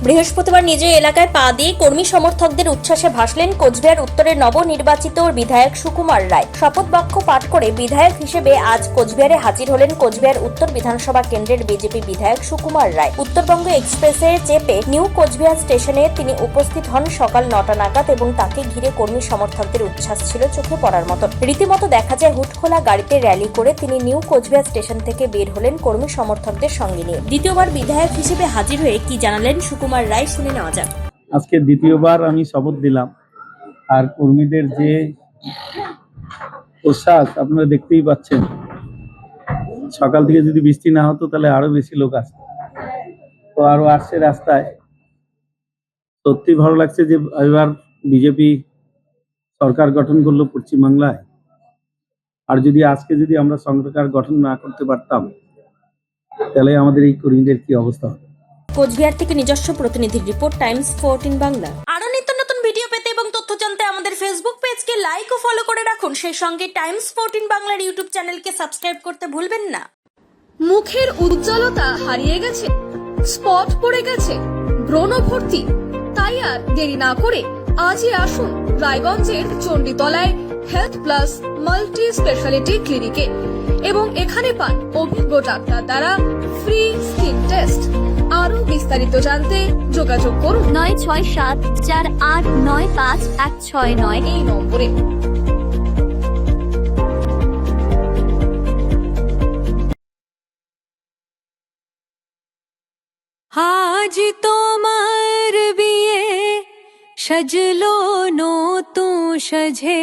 বৃহস্পতিবার নিজ এলাকায় পা দিয়ে কর্মী সমর্থকদের উচ্ছ্বাসে ভাসলেন কোচবিহার উত্তরের নবনির্বাচিত বিধায়ক সুকুমার রায়। শপথ বাক্য পাঠ করে বিধায়ক হিসেবে আজ কোচবিহারে হাজির হলেন কোচবিহার উত্তর বিধানসভা কেন্দ্রের বিজেপি বিধায়ক সুকুমার রায়। উত্তরবঙ্গ এক্সপ্রেসে চেপে নিউ কোচবিহার স্টেশনে তিনি উপস্থিত হন সকাল 9টা নাগাদ এবং তাকে ঘিরে কর্মী সমর্থকদের উচ্ছ্বাস ছিল চোখে পড়ার মতো। রীতিমতো দেখা যায় হুটখোলা গাড়িতে র্যালি করে তিনি নিউ কোচবিহার স্টেশন থেকে বের হলেন কর্মী সমর্থকদের সঙ্গে নিয়ে। দ্বিতীয়বার বিধায়ক হিসেবে হাজির হয়ে কি জানালেন সুকুমার রায়, শুনে নেওয়া যাক। আজকে দ্বিতীয়বার আমি শপথ দিলাম, আর কর্মীদের যে উচ্ছ্বাস আপনারা দেখতেই পাচ্ছেন। সকাল থেকে যদি বৃষ্টি না হতো তাহলে আরো বেশি লোক আসতো, তো আরো আসছে রাস্তায়। সত্যি ভালো লাগছে যে এবার বিজেপি সরকার গঠন করলো পশ্চিমবাংলায়। আর যদি আজকে যদি আমরা সরকার গঠন না করতে পারতাম তাহলে আমাদের এই কর্মীদের কি অবস্থা হতো। কোচবিহার থেকে নিজস্ব প্রতিনিধির রিপোর্ট, টাইমস 14 বাংলা। আরো নিত্য নতুন ভিডিও পেতে এবং তথ্য জানতে আমাদের ফেসবুক পেজকে লাইক ও ফলো করে রাখুন। সেই সঙ্গে টাইমস 14 বাংলার ইউটিউব চ্যানেলকে সাবস্ক্রাইব করতে ভুলবেন না। মুখের উজ্জ্বলতা হারিয়ে গেছে, স্পট পড়ে গেছে, ব্রণ ভর্তি, তাই আর দেরি না করে আজই আসুন রায়গঞ্জের চণ্ডীতলায় হেলথ প্লাস মাল্টি স্পেশালিটি ক্লিনিকে এবং এখানে পান অভিজ্ঞ ডাক্তার দ্বারা ফ্রি স্কিন টেস্ট। আরো বিস্তারিত জানতে যোগাযোগ করুন 9674895169 এই নম্বরে। আজ তোমার বিয়ে সাজলো নতুন সাজে।